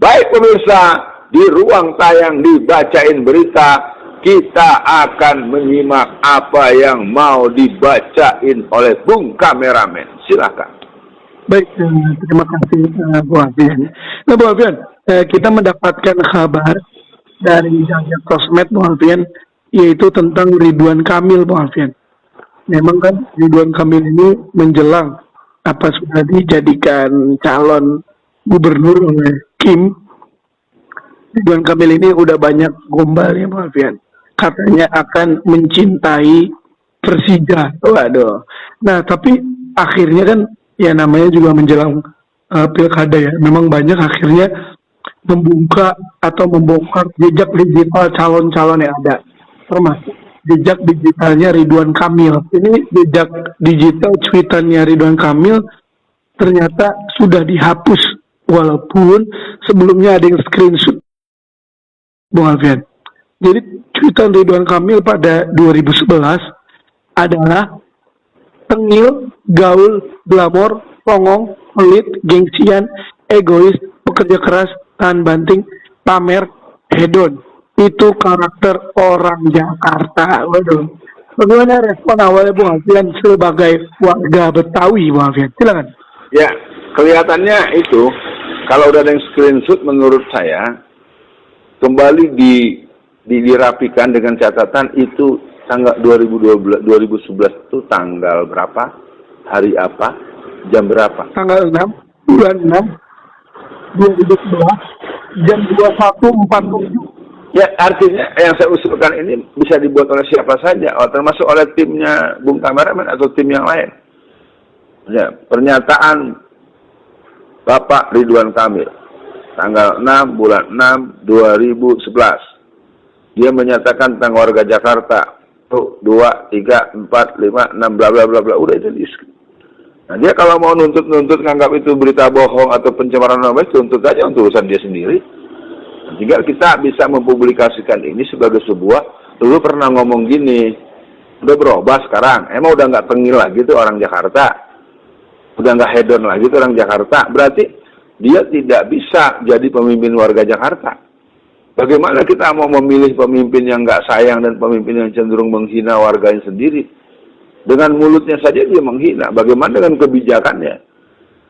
Baik pemirsa, di ruang tayang dibacain berita, kita akan menyimak apa yang mau dibacain oleh Bung Kameramen. Silakan. Baik, terima kasih Bu Alfian. Nah Bu Alfian, kita mendapatkan kabar dari Jagat Sosmed Bu Alfian, yaitu tentang Ridwan Kamil Bu Alfian. Memang kan Ridwan Kamil ini menjelang sudah dijadikan calon gubernur oleh Kim. Ridwan Kamil ini udah banyak gombalnya Bu Alfian. Katanya akan mencintai Persija. Waduh. Nah tapi akhirnya kan ya namanya juga menjelang pilkada ya. Memang banyak akhirnya membuka atau membongkar jejak digital calon-calon yang ada. Termasuk jejak digitalnya Ridwan Kamil. Ini jejak digital tweetannya Ridwan Kamil ternyata sudah dihapus. Walaupun sebelumnya ada yang screenshot. Bung Alfian. Jadi tweetan Ridwan Kamil pada 2011 adalah tengil, gaul, glamor, songong, pelit, gengsian, egois, pekerja keras, tahan banting, pamer, hedon. Itu karakter orang Jakarta. Waduh. Bagaimana respon awalnya Bung Alfian sebagai warga Betawi, Bung Alfian? Silakan. Ya, kelihatannya itu kalau udah ada yang screenshot menurut saya kembali dirapikan dengan catatan itu tanggal 2011 itu tanggal berapa, hari apa, jam berapa? Tanggal 6, bulan 6, 2011, jam 21.47. Ya, artinya yang saya usulkan ini bisa dibuat oleh siapa saja, termasuk oleh timnya Bung Kameramen atau tim yang lain. Ya, pernyataan Bapak Ridwan Kamil, tanggal 6, bulan 6, 2011. Dia menyatakan tentang warga Jakarta. 1, 2, 3, 4, 5, 6, bla bla bla bla. Udah itu di screen. Nah dia kalau mau nuntut nganggap itu berita bohong atau pencemaran nama baik, tuntut aja untuk urusan dia sendiri. Nah, tinggal kita bisa mempublikasikan ini sebagai sebuah, dulu pernah ngomong gini, udah berubah sekarang, emang udah nggak tengil lagi tuh orang Jakarta, udah nggak hedon lagi tuh orang Jakarta, berarti dia tidak bisa jadi pemimpin warga Jakarta. Bagaimana kita mau memilih pemimpin yang nggak sayang dan pemimpin yang cenderung menghina warganya sendiri? Dengan mulutnya saja dia menghina. Bagaimana dengan kebijakannya?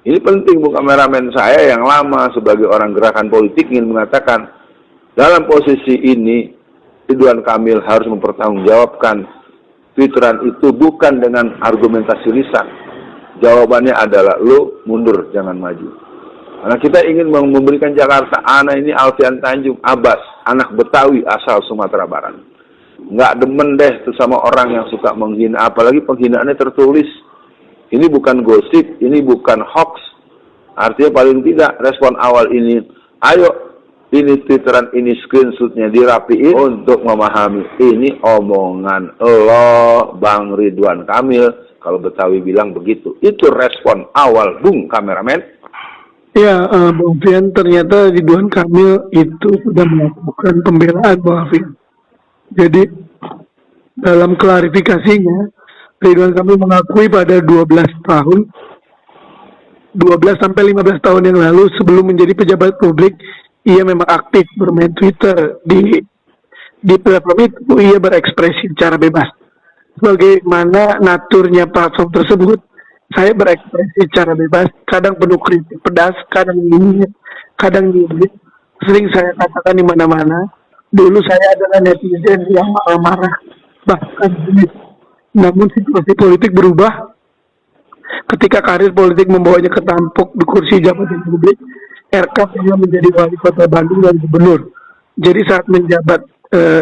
Ini penting, Bung Kameramen. Saya yang lama sebagai orang gerakan politik ingin mengatakan, dalam posisi ini, Ridwan Kamil harus mempertanggungjawabkan twitteran itu bukan dengan argumentasi lisan. Jawabannya adalah, lo mundur, jangan maju. Karena kita ingin memberikan Jakarta, anak ini Alfian Tanjung, Abbas, anak Betawi asal Sumatera Barat. Nggak demen deh tuh sama orang yang suka menghina, apalagi penghinaannya tertulis. Ini bukan gosip, ini bukan hoax. Artinya paling tidak respon awal ini, ayo ini twitteran, ini screenshotnya dirapiin untuk memahami ini omongan lo Bang Ridwan Kamil. Kalau Betawi bilang begitu. Itu respon awal Bung Kameramen. Ya, Bung Alfian, ternyata Ridwan Kamil itu sudah melakukan pembelaan, Bung Alfian. Jadi, dalam klarifikasinya, Ridwan Kamil mengakui pada 12 sampai 15 tahun yang lalu sebelum menjadi pejabat publik, ia memang aktif bermain Twitter. Di platform itu, ia berekspresi secara bebas. Sebagaimana naturnya platform tersebut, saya berekspresi secara bebas, kadang penuh kritik pedas, kadang nyinyi, kadang nyinyi. Sering saya katakan di mana-mana, dulu saya adalah netizen yang marah-marah, bahkan jenis. Namun situasi politik berubah, ketika karir politik membawanya ke tampuk di kursi jabatan publik, RK yang menjadi wali kota Bandung dan gubernur. Jadi saat menjabat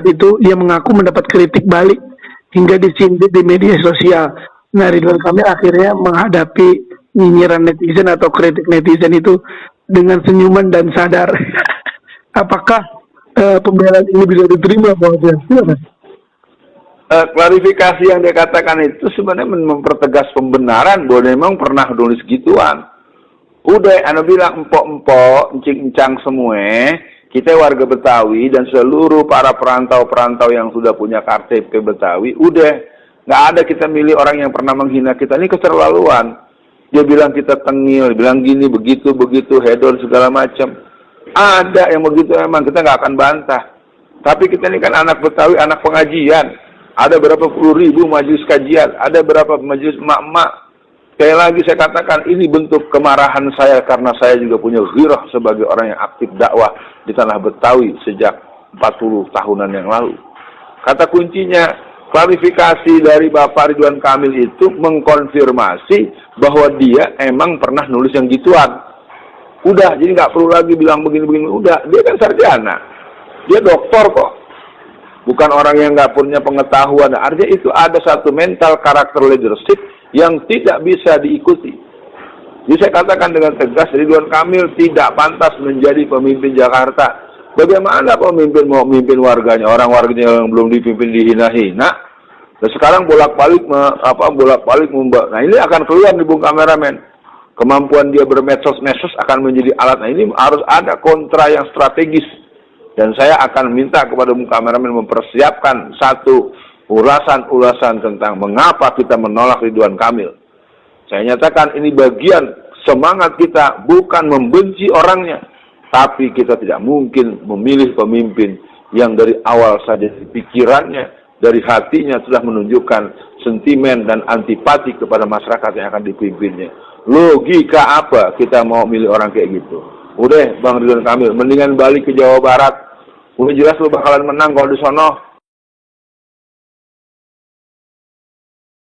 itu, ia mengaku mendapat kritik balik, hingga disindir di media sosial. Nah, Ridwan Kamil akhirnya menghadapi nyinyiran netizen atau kritik netizen itu dengan senyuman dan sadar. Apakah pembelaan ini bisa diterima, Bang Alfian? Klarifikasi yang dia katakan itu sebenarnya mempertegas pembenaran bahwa memang pernah nulis gituan. Udah, anda bilang empok-empok, encing-encang semua, kita warga Betawi dan seluruh para perantau-perantau yang sudah punya KTP Betawi, udah. Nggak ada kita milih orang yang pernah menghina kita. Ini keterlaluan. Dia bilang kita tengil, bilang gini, begitu, hedon, segala macam. Ada yang begitu memang, kita nggak akan bantah. Tapi kita ini kan anak Betawi, anak pengajian. Ada berapa puluh ribu majelis kajian, ada berapa majelis emak-emak. Sekali lagi saya katakan, ini bentuk kemarahan saya karena saya juga punya ghirah sebagai orang yang aktif dakwah di tanah Betawi sejak 40 tahunan yang lalu. Kata kuncinya, klarifikasi dari Bapak Ridwan Kamil itu mengkonfirmasi bahwa dia emang pernah nulis yang gituan. Udah, jadi nggak perlu lagi bilang begini-begini. Udah, dia kan sarjana. Dia doktor kok. Bukan orang yang nggak punya pengetahuan. Artinya itu ada satu mental karakter leadership yang tidak bisa diikuti. Jadi saya katakan dengan tegas, Ridwan Kamil tidak pantas menjadi pemimpin Jakarta. Bagaimana pemimpin mau memimpin warganya? Orang warganya yang belum dipimpin dihina-hina. Dan sekarang bolak-balik Nah, ini akan keluar di Bung Kameramen. Kemampuan dia bermedsos akan menjadi alat. Nah, ini harus ada kontra yang strategis. Dan saya akan minta kepada Bung Kameramen mempersiapkan satu ulasan-ulasan tentang mengapa kita menolak Ridwan Kamil. Saya nyatakan ini bagian semangat kita, bukan membenci orangnya. Tapi kita tidak mungkin memilih pemimpin yang dari awal saja pikirannya, dari hatinya sudah menunjukkan sentimen dan antipati kepada masyarakat yang akan dipimpinnya. Logika apa kita mau milih orang kayak gitu? Udah, Bang Ridwan Kamil, mendingan balik ke Jawa Barat. Udah jelas lu bakalan menang kalau di sono.